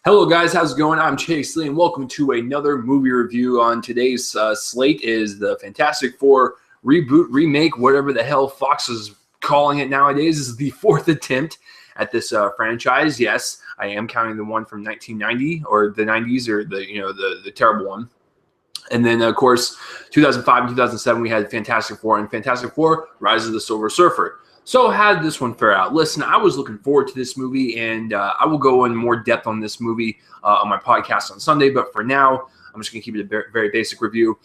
Hello guys, how's it going? I'm Chase Lee and welcome to another movie review. On today's slate is the Fantastic Four reboot, remake, whatever the hell Fox is calling it nowadays. This is the fourth attempt at this franchise. Yes, I am counting the one from 1990 or the 90s or the terrible one. And then, of course, 2005 and 2007, we had Fantastic Four and Fantastic Four, Rise of the Silver Surfer. So how did this one fare out? Listen, I was looking forward to this movie, and I will go in more depth on this movie on my podcast on Sunday. But for now, I'm just going to keep it a very, very basic review.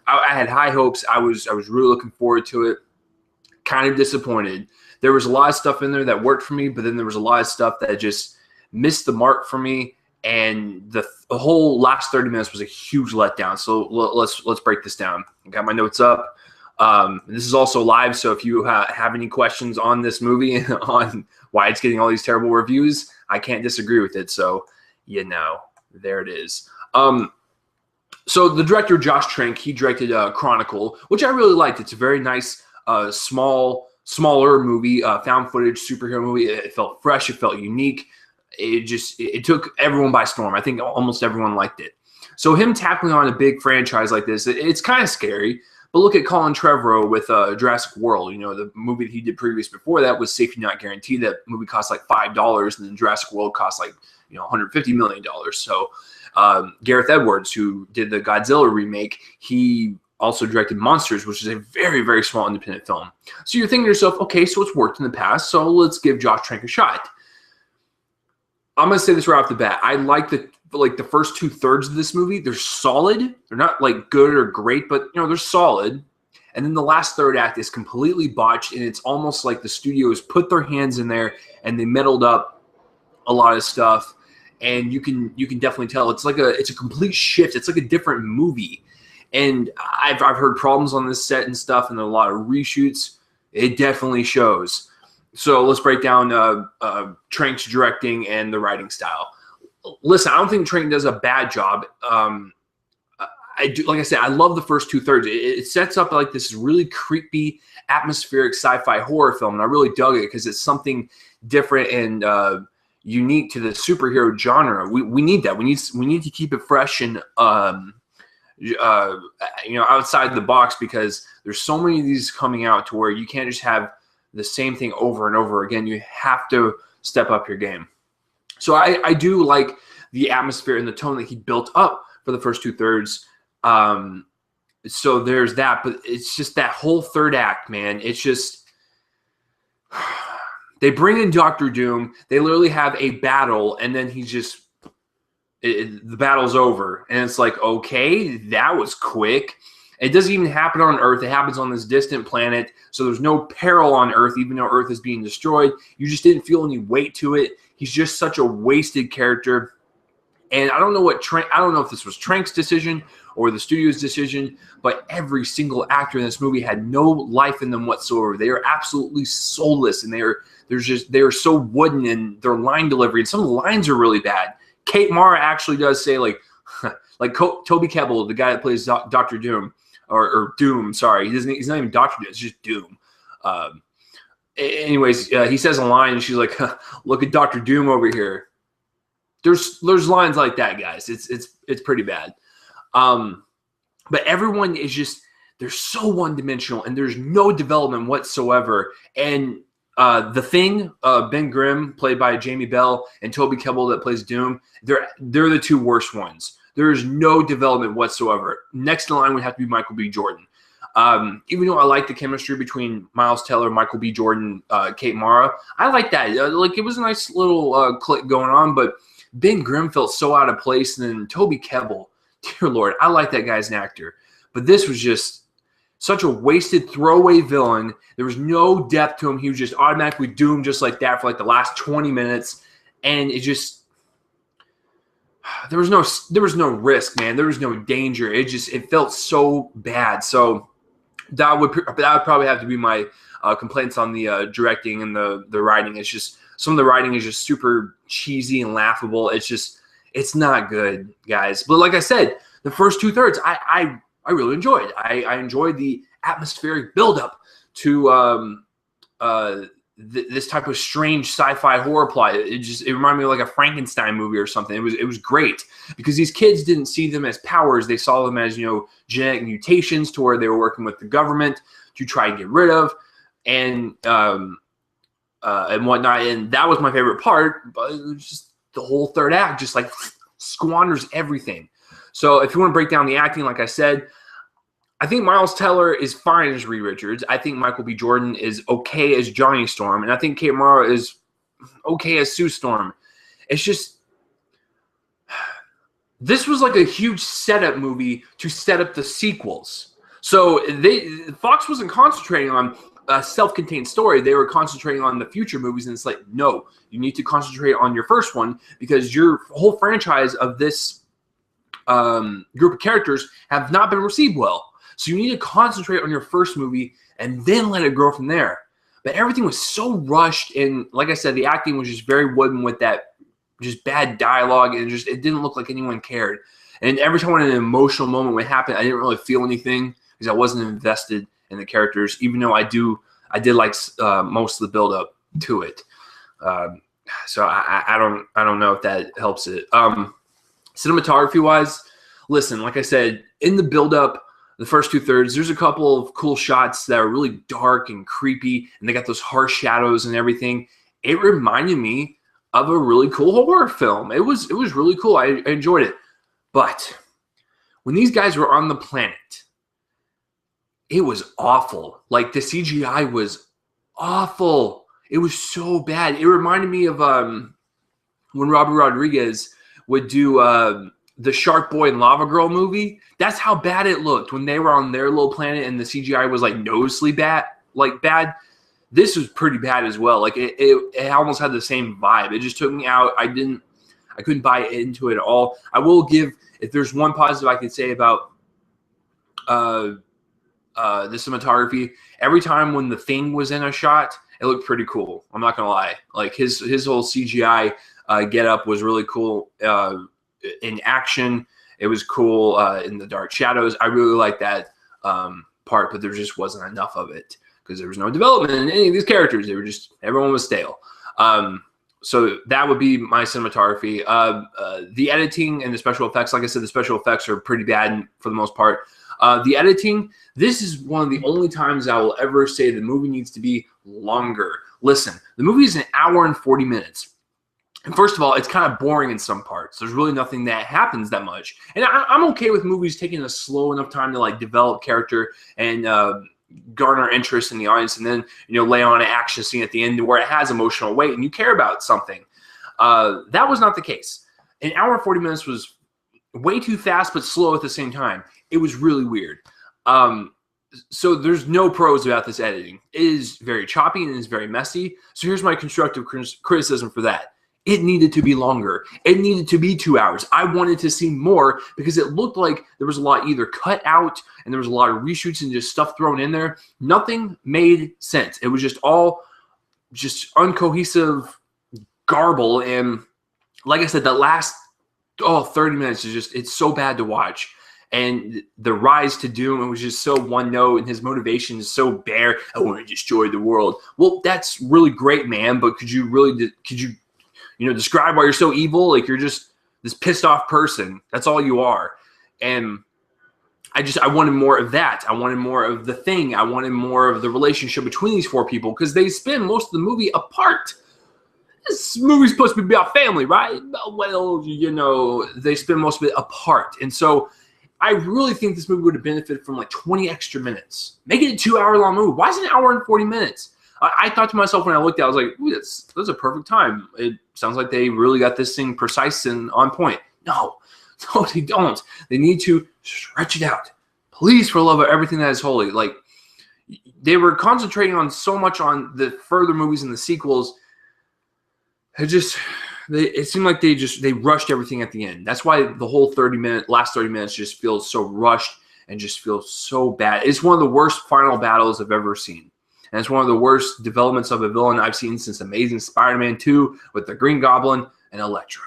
I had high hopes. I was really looking forward to it. Kind of disappointed. There was a lot of stuff in there that worked for me, but then there was a lot of stuff that just missed the mark for me. And the whole last 30 minutes was a huge letdown. So let's break this down. I got my notes up. This is also live, so if you have any questions on this movie on why it's getting all these terrible reviews, I can't disagree with it. So, there it is. So the director, Josh Trank, he directed Chronicle, which I really liked. It's a very nice, smaller movie, found footage superhero movie. It felt fresh. It felt unique. It took everyone by storm. I think almost everyone liked it. So him tackling on a big franchise like this, it's kind of scary. But look at Colin Trevorrow with Jurassic World. You know, the movie that he did previous before that was Safety Not Guaranteed. That movie cost like $5, and then Jurassic World cost like $150 million. So Gareth Edwards, who did the Godzilla remake, he also directed Monsters, which is a very, very small independent film. So you're thinking to yourself, okay, so it's worked in the past, so let's give Josh Trank a shot. I'm going to say this right off the bat. I like the first 2/3 of this movie. They're solid. They're not like good or great, but they're solid. And then the last third act is completely botched, and it's almost like the studios put their hands in there and they meddled up a lot of stuff. And you can definitely tell it's a complete shift. It's like a different movie. And I've heard problems on this set and stuff, and there are a lot of reshoots. It definitely shows. So let's break down Trank's directing and the writing style. Listen, I don't think Trank does a bad job. I do, like I said, I love the first 2/3. It sets up like this really creepy, atmospheric sci-fi horror film, and I really dug it because it's something different and unique to the superhero genre. We need that. We need to keep it fresh and outside the box, because there's so many of these coming out to where you can't just have the same thing over and over again. You have to step up your game. So I do like the atmosphere and the tone that he built up for the first 2/3. So there's that, but it's just that whole third act, man. It's just they bring in Doctor Doom. They literally have a battle, and then the battle's over, and it's like, okay, that was quick. It doesn't even happen on Earth. It happens on this distant planet, so there's no peril on Earth, even though Earth is being destroyed. You just didn't feel any weight to it. He's just such a wasted character. And I don't know if this was Trank's decision or the studio's decision, but every single actor in this movie had no life in them whatsoever. They are absolutely soulless, and they are so wooden in their line delivery. And some of the lines are really bad. Kate Mara actually does say like Toby Kebbell, the guy that plays Dr. Doom, or Doom, sorry. He's not even Dr. Doom, it's just Doom. Anyways, he says a line, and she's like, look at Dr. Doom over here. There's lines like that, guys. It's pretty bad. But everyone is just, they're so one-dimensional, and there's no development whatsoever. And The Thing, Ben Grimm, played by Jamie Bell, and Toby Kebbell, that plays Doom, they're the two worst ones. There is no development whatsoever. Next in line would have to be Michael B. Jordan. Even though I like the chemistry between Miles Teller, Michael B. Jordan, Kate Mara, I like that. It was a nice little click going on, but Ben Grimm felt so out of place, and then Toby Kebbell, dear Lord, I like that guy as an actor. But this was just such a wasted throwaway villain. There was no depth to him. He was just automatically doomed just like that for like the last 20 minutes. And it just, there was no risk, man. There was no danger. It felt so bad. So that would probably have to be my complaints on the directing and the writing. It's just, some of the writing is just super cheesy and laughable. It's not good, guys. But like I said, the first 2/3, I really enjoyed. I enjoyed the atmospheric buildup to this type of strange sci-fi horror plot. It reminded me of like a Frankenstein movie or something. It was great because these kids didn't see them as powers. They saw them as, you know, genetic mutations to where they were working with the government to try and get rid of and whatnot. And that was my favorite part, but it was just the whole third act just like squanders everything. So if you want to break down the acting, like I said, I think Miles Teller is fine as Reed Richards. I think Michael B. Jordan is okay as Johnny Storm. And I think Kate Mara is okay as Sue Storm. It's just, this was like a huge setup movie to set up the sequels. So Fox wasn't concentrating on a self-contained story. They were concentrating on the future movies. And it's like, no, you need to concentrate on your first one because your whole franchise of this group of characters have not been received well. So you need to concentrate on your first movie and then let it grow from there. But everything was so rushed, and like I said, the acting was just very wooden with that just bad dialogue, and it didn't look like anyone cared. And every time when an emotional moment would happen, I didn't really feel anything because I wasn't invested in the characters, even though I did like most of the build up to it. So I don't know if that helps it. Cinematography wise, listen, like I said, in the build up, the first 2/3, there's a couple of cool shots that are really dark and creepy, and they got those harsh shadows and everything. It reminded me of a really cool horror film. It was really cool. I enjoyed it. But when these guys were on the planet, it was awful. Like, the CGI was awful. It was so bad. It reminded me of when Robert Rodriguez would do the Shark Boy and Lava Girl movie. That's how bad it looked when they were on their little planet and the CGI was like noticeably bad. This was pretty bad as well. Like it almost had the same vibe. It just took me out. I couldn't buy into it at all. I will give, if there's one positive I could say about the cinematography, every time when the Thing was in a shot, it looked pretty cool. I'm not gonna lie. Like his whole CGI get up was really cool. In action, it was cool. In the dark shadows, I really like that part, but there just wasn't enough of it because there was no development in any of these characters. They were just, everyone was stale. So that would be my cinematography. The editing and the special effects, like I said, the special effects are pretty bad for the most part. The editing, this is one of the only times I will ever say the movie needs to be longer. Listen, the movie is an hour and 40 minutes. And first of all, it's kind of boring in some parts. There's really nothing that happens that much. And I'm okay with movies taking a slow enough time to like develop character and garner interest in the audience, and then, you know, lay on an action scene at the end where it has emotional weight and you care about something. That was not the case. An hour and 40 minutes was way too fast but slow at the same time. It was really weird. So there's no pros about this editing. It is very choppy and it is very messy. So here's my constructive criticism for that. It needed to be longer. It needed to be 2 hours. I wanted to see more because it looked like there was a lot either cut out and there was a lot of reshoots and just stuff thrown in there. Nothing made sense. It was just all just uncohesive garble. And like I said, the last 30 minutes is just, it's so bad to watch. And the rise to doom, it was just so one note, and his motivation is so bare. I want to destroy the world. Well, that's really great, man. But could you describe why you're so evil? Like, you're just this pissed off person. That's all you are. And I wanted more of that. I wanted more of the Thing. I wanted more of the relationship between these four people because they spend most of the movie apart. This movie's supposed to be about family, right? Well, you know, they spend most of it apart. And so I really think this movie would have benefited from like 20 extra minutes. Make it a 2 hour long movie. Why is it an hour and 40 minutes? I thought to myself when I looked at it, I was like, ooh, that's a perfect time. It sounds like they really got this thing precise and on point. No, they don't. They need to stretch it out. Please, for the love of everything that is holy. Like, they were concentrating on so much on the further movies and the sequels. It seemed like they rushed everything at the end. That's why the whole last 30 minutes just feels so rushed and just feels so bad. It's one of the worst final battles I've ever seen. And it's one of the worst developments of a villain I've seen since Amazing Spider-Man 2 with the Green Goblin and Electro.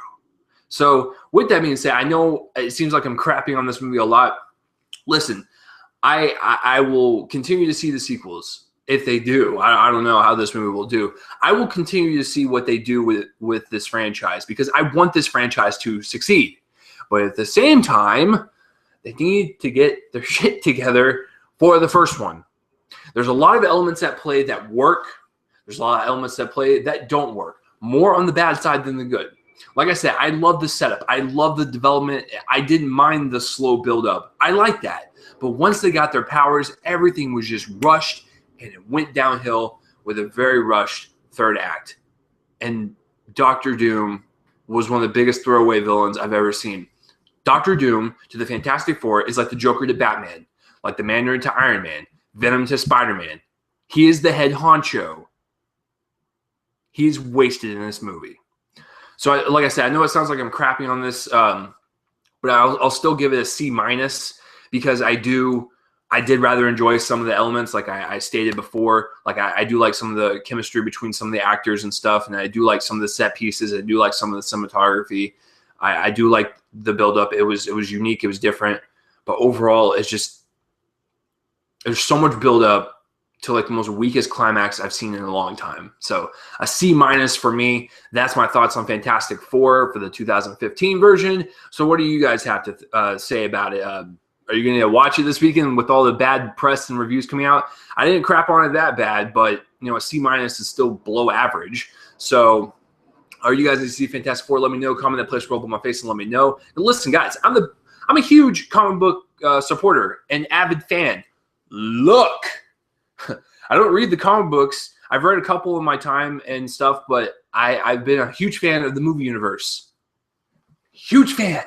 So with that being said, I know it seems like I'm crapping on this movie a lot. Listen, I will continue to see the sequels. if they do. I don't know how this movie will do. I will continue to see what they do with this franchise because I want this franchise to succeed. But at the same time, they need to get their shit together for the first one. There's a lot of elements at play that work. There's a lot of elements that play that don't work. More on the bad side than the good. Like I said, I love the setup. I love the development. I didn't mind the slow build-up. I like that. But once they got their powers, everything was just rushed, and it went downhill with a very rushed third act. And Doctor Doom was one of the biggest throwaway villains I've ever seen. Doctor Doom to the Fantastic Four is like the Joker to Batman, like the Mandarin to Iron Man, Venom to Spider-Man. He is the head honcho. He's wasted in this movie. So, like I said, I know it sounds like I'm crapping on this, but I'll still give it a C- because I did rather enjoy some of the elements, like I stated before. Like I do like some of the chemistry between some of the actors and stuff, and I do like some of the set pieces. I do like some of the cinematography. I do like the build-up. It was unique. It was different. But overall, it's just there's so much build-up to like the most weakest climax I've seen in a long time. So a C- for me. That's my thoughts on Fantastic Four for the 2015 version. So what do you guys have to say about it? Are you going to watch it this weekend with all the bad press and reviews coming out? I didn't crap on it that bad, but a C- is still below average. So are you guys going to see Fantastic Four? Let me know. Comment that place, roll up my face, and let me know. And listen, guys, I'm a huge comic book supporter and avid fan. Look, I don't read the comic books. I've read a couple in my time and stuff, but I've been a huge fan of the movie universe. Huge fan.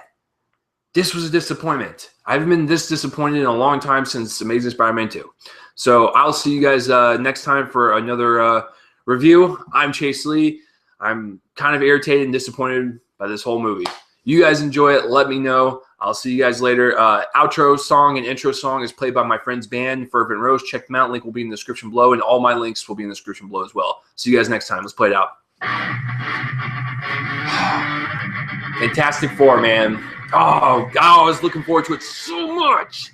This was a disappointment. I haven't been this disappointed in a long time since Amazing Spider-Man 2. So I'll see you guys next time for another review. I'm Chase Lee. I'm kind of irritated and disappointed by this whole movie. You guys enjoy it. Let me know. I'll see you guys later. Outro song and intro song is played by my friend's band, Fervent Rose. Check them out. Link will be in the description below, and all my links will be in the description below as well. See you guys next time. Let's play it out. Fantastic Four, man. Oh, God, I was looking forward to it so much.